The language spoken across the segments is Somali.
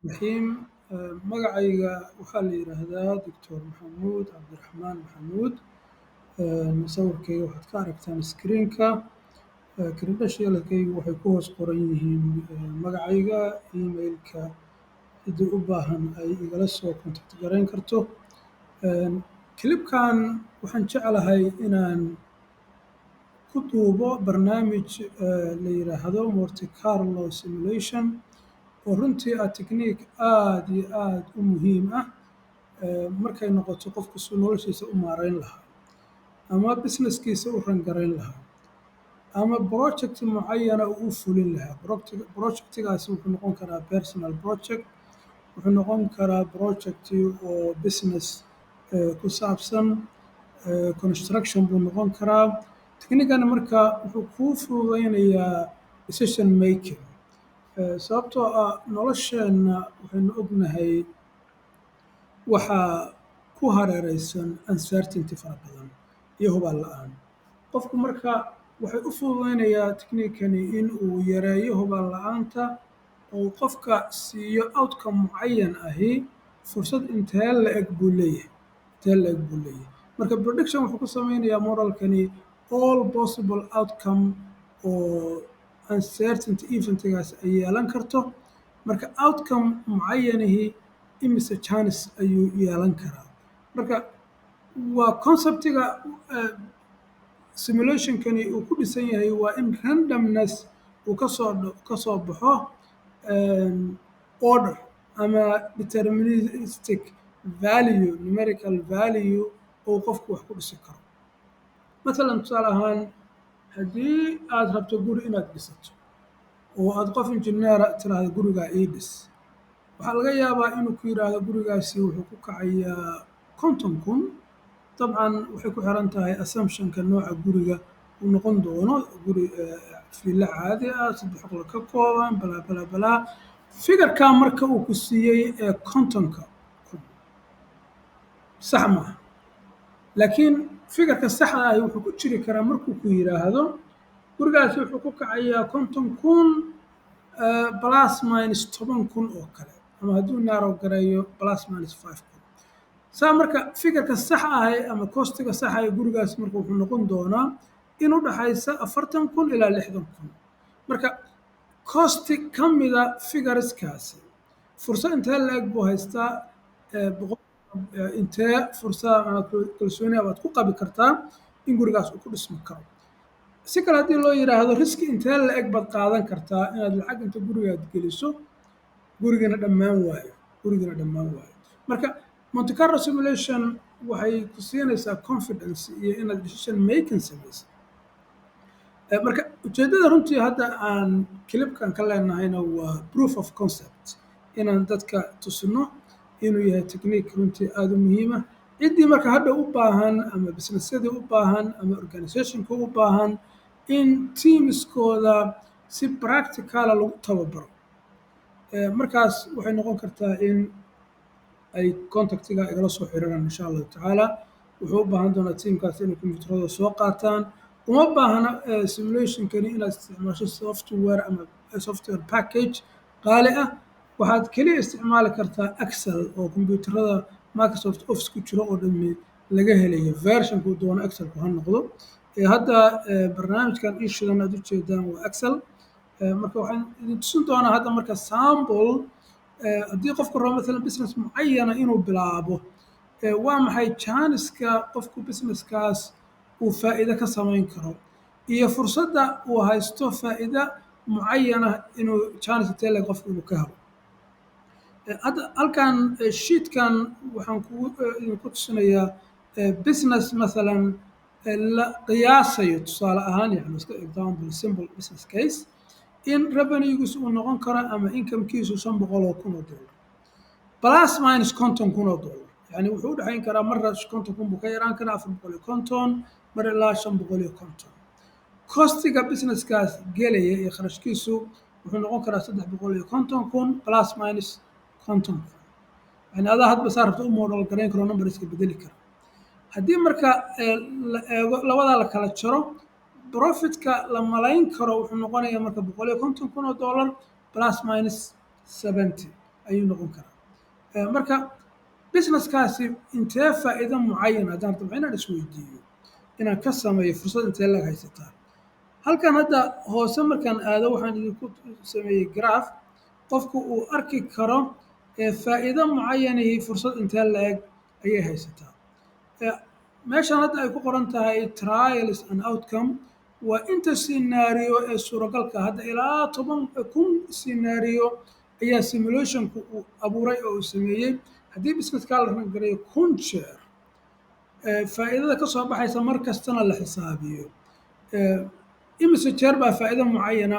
الرحيم magacayga waxaa la yidhaahdaa doctor maxamuud cabdiraxmaan maxamuud sawirkayga waxaad ka aragtaan screenka credentialkaygu waxay ku hoos qoran yihiin magacayga emailka ciddii u baahan ay igala soo contact garayn karto clipkan waxaan jeclahay inaan ku duubo barnaamij la yidhaahdo Monte Carlo simulation oo runtii ah technique aad iyo aad u muhiim ah markay noqoto qofku suu noloshiisa u maarayn lahaa ama businesskiisa u rangarayn lahaa ama project mucayana uu u fulin lahaa projectigaasi wuxuu noqon karaa personal project wuxuu noqon karaa project oo business ku saabsan construction buu noqon karaa technican marka wuxuu kuu fududaynayaa decision making sababtoo ah nolosheenna waxaynu ognahay waxaa ku hareeraysan uncertainty fara badan iyo hubaal la'aan qofku marka waxay u fududaynayaa techniquekani in uu yareeyo hubaal la'aanta oo qofka siiyo outcome mucayan ahi fursad intee la-eg buu leeyahay marka prediction wuxuu ku samaynayaa modelkani all possible outcome oo uncertainty eventigaas ay yeelan karto marka outcome mucayanihi imise chance ayuu yeelan karaa marka waa conceptiga simulationkani uu ku dhisan yahay waa in randomness uu kasoo baxo order ama deterministic value numerical value oo qofku wax ku dhisi karo masalan tusaale ahaan haddii aad rabto guri inaad dhisato oo aad qof injineera tiraahdo gurigaa ii dhis waxaa laga yaabaa inuu ku yidhaahdo gurigaasi wuxuu ku kacayaa 50,000 dabcan waxay ku xiran tahay assumptionka nooca guriga uu noqon doono guri villa caadi ah 3 qol ka kooban balaa figurkaa marka uu ku siiyey 50,000 sax maaha laakiin figurka saxda ahi wuxuu ku jiri karaa markuu ku yidhaahdo gurigaasi wuxuu ku kacayaa 50,000 plus minus 10,000 oo kale ama hadduu narow gareeyo plus minus 5,000 saa marka figurka sax ahi ama kostiga sax ahi gurigaasi marka wuxuu noqon doonaa in u dhaxaysa 40,000 ilaa 60,000 marka kosti ka mida figureskaasi fursad intee la-eg buu haystaa intee fursad ama kalsooni baad ku qabi kartaa in gurigaas uu ku dhismi karo si kale haddii loo yidhaahdo riski intee la-eg baad qaadan kartaa inaad lacag inta gurigaad geliso gurigana dhammaan waayo marka Monte Carlo simulation waxay ku siinaysaa confidence iyo inaad decision making samaysid marka ujeeddada runtii hadda aan clipkan ka leenahayna waa proof of concept inaan dadka tusino inuu yahay technique runtii aada u muhiima ciddii marka hadda u baahan ama businessyadii u baahan ama organizationka u baahan in teamskooda si practicala lagu tababaro markaas waxay noqon kartaa in ay contactiga igala soo xiriiraan insha allahu tacaala wuxuu u baahan doonaa teamkaas inay computerada soo qaataan uma baahna simulationkani inaad isticmaasho software ama software package qaali ah waxaad keliya isticmaali kartaa excel oo computerada microsoft office ku jiro oo dhammi laga helayo versionku doono excelku ha noqdo hadda barnaamijkan ishidan aad ujeedaan waa excel marka waxaan idin tusin doonaa hadda marka sample haddii qofku rabo maalan business mucayana inuu bilaabo waa maxay janiska qofku businesskaas uu faa'iido ka samayn karo iyo fursadda uu haysto faa'iido mucayana inuu janis tele qofku inuu ka helo hadda halkan sheetkan waxaan idinku tusinayaa business masalan la qiyaasayo tusaale ahaan yani iska example simple business case in revenuegiisu uu noqon karo ama incomekiisu $500,000 plus minus $50,000 yani wuxuu u dhexayn karaa marna 50,000 buu ka yaraan karaa 450 mar ilaa 550 costiga businesskaas gelaya iyo kharashkiisu wuxuu noqon karaa 350,000 plus minus 50,000 yani adaa hadba saa rabta u model garayn karo number iska bedeli kara haddii marka la eego labadaa la kala jaro profitka la malayn karo wuxuu noqonayaa marka $150,000 plus minus 70 ayuu noqon karaa. Marka businesskaasi intee faa'iido mucayan haddaan rabto inaan isweydiiyo inaan ka sameeyo fursad intee lag haysataa. halkan hadda hoose markaan aado waxaan idinku sameeyey graph qofku uu arki karo faa'iido mucayanihii fursad intee la-eg ayay haysataa. meeshan hadda ay ku qoran tahay trials and outcome waa inta scenario ee suuragalka hadda ilaa 10,000 scenario ayaa simulationku uu abuuray oo uu sameeyey haddii businesskaa la rangareeyo 1,000 jeer faa'iidada ka soo baxaysa mar kastana la xisaabiyo imise jeer baa faa'iido mucayana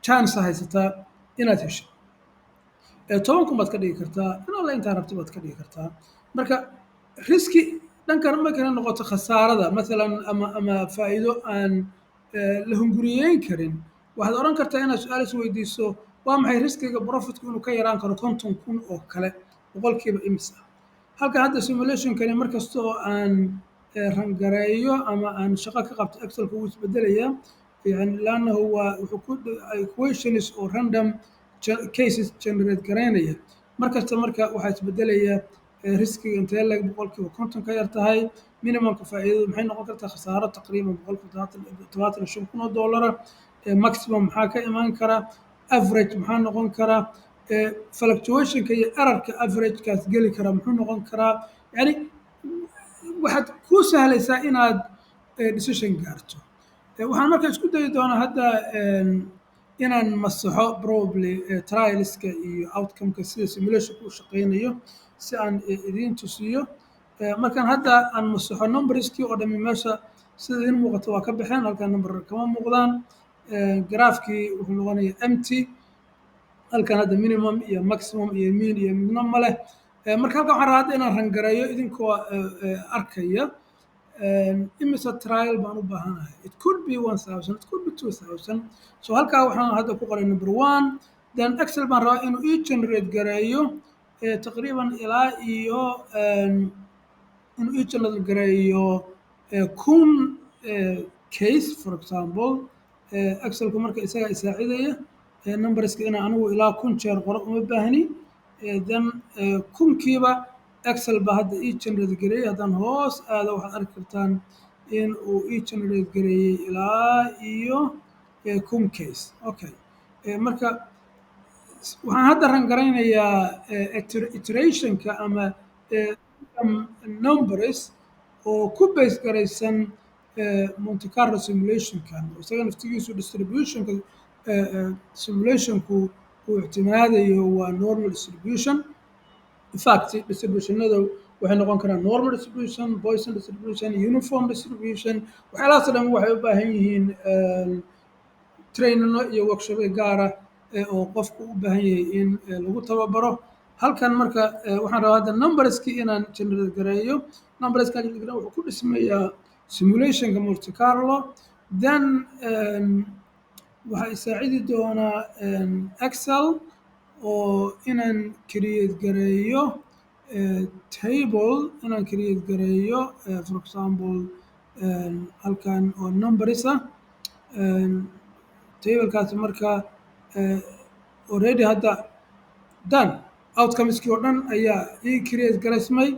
chance haysataa inaad hesho 10,000 baad ka dhigi kartaa in alla intaa rabti baad ka dhigi kartaa. marka riski dhankan markay noqoto khasaarada maalan ama faa'iido aan la hunguriyeyn karin waxaad oran kartaa inaad su-aal isweydiiso waa maxay riskiga profitku inuu ka yaraan karo 50,000 oo kale boqolkiiba imisa. halka hadda simulationkani mar kasta oo aan rangareeyo ama aan shaqo ka qabto excelka wuu isbedelayaa yani laannahu waa wuxuu ku equations oo random cases generate garaynaya mar kasta marka waxaa isbedelaya riskiga intee leg boqolkiiba 50 ka yar tahay minimumka faa'iidadu maxay noqon kartaa khasaaro taqriiban $75,000 maximum maxaa ka imaan kara average maxaa noqon kara fluctuationka iyo errorka averagekaas geli kara muxuu noqon karaa yani waxaad ku sahlaysaa inaad decision gaarto. waxaan marka isku dayi doonaa hadda inaan masaxo probably trialska iyo outcomeka sida simulationka u shaqeynayo si aan idiin tusiyo. markaan hadda aan masaxo numberskii oo dhami meesha sida idiin muuqato waa ka baxeen halkaan number kama muuqdaan graafkii wuxuu noqonayaa empty halkan hadda minimum iyo maximum iyo mean iyo midna ma leh. marka halkan waxaan rabaa hadda inaan rangareeyo idinkoo arkaya imise trial baan u baahanahay it could be 1,000 it could be 2,000 so halkaa waxaan hadda ku qoray number 1 then excel baan rabaa inuu ii generate gareeyo taqriiban ilaa iyo inuu ii generate gareeyo 1,000 case for example excelku marka isagaa isaacidaya numberska inaan anigu ilaa 1,000 jeer qoro uma baahni then 1,000kiiba excel baa hadda ii generate gareeyey haddaan hoos aado waxaad arki kartaan in uu ii generate gareeyey ilaa iyo 1,000 case okay. marka waxaan hadda rangaraynayaa iterationka ama numbers oo ku base garaysan Monte Carlo simulationkan isaga naftigiisu distributionka simulationku uu ictimaadayo waa normal distribution. in fact distributionada waxay noqon karaan normal distribution Poisson distribution uniform distribution waxyaalahaas dhan waxay u baahan yihiin trainino iyo workshop gaara oo qofku u baahan yahay in lagu tababaro. halkan marka waxaan rabaa hadda numberskii inaan generate gareeyo numberskan wuxuu ku dhismayaa simulationka Monte Carlo then waxaa isaacidi doonaa excel oo inaan create gareeyo table inaan create gareeyo for example halkan oo numbers ah tablekaasi marka already hadda done outcomeskii oo dhan ayaa ii create garaysmay.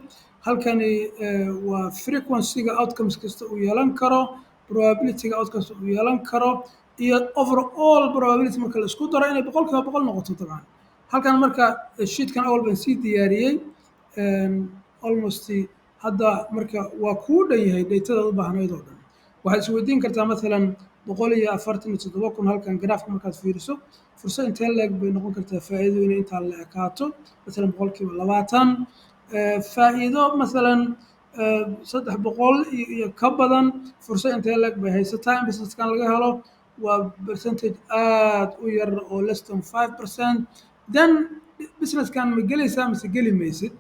halkani waa frequencyga outcomes kasta uu yeelan karo probabilityga outcomes uu yeelan karo iyo overall probability marka la isku daro inay boqolkiiba boqol noqoto dabcan. halkan marka sheetkan awal baan sii diyaariyey almost hadda marka waa kuu dhan yahay daytada u baahnayd oo dhan. waxaad isweydiin kartaa maalan 147,000 halkan graafka markaad fiiriso fursad intee leeg bay noqon kartaa faa'iido inay intaa la ekaato maalan boqolkiiba 20 faa'iido maalan 300 iyo ka badan fursad intee leeg bay haysataa in businesskan laga helo waa percentage aad u yar oo less than 5% then businesskan ma gelaysaa mise geli maysid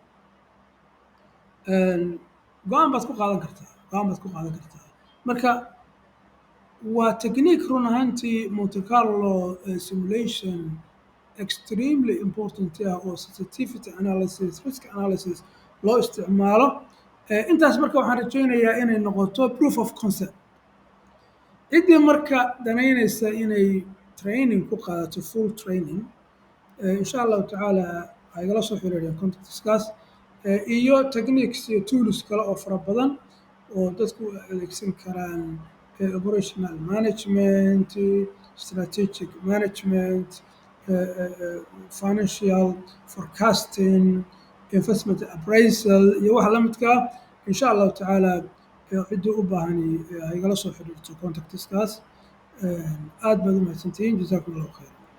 go-aan baad ku qaadan kartaa. marka waa technique run ahaantii Monte Carlo simulation extremely important ah oo sensitivity analysis risk analysis loo isticmaalo. intaas marka waxaan rajaynayaa inay noqoto proof of concept. ciddii marka danaynaysa inay training ku qaadato full training insha allahu tacaala ha igala soo xiriireen contactskaas iyo techniques iyo tools kale oo fara badan oo dadku u adeegsan karaan operational management, strategic management, financial forecasting, investment appraisal iyo waxa la midka ah insha allahu tacaala ciddii u baahani ha igala soo xiriirto contactskaas aad baad u mahadsantihiin jazakum allahu khayr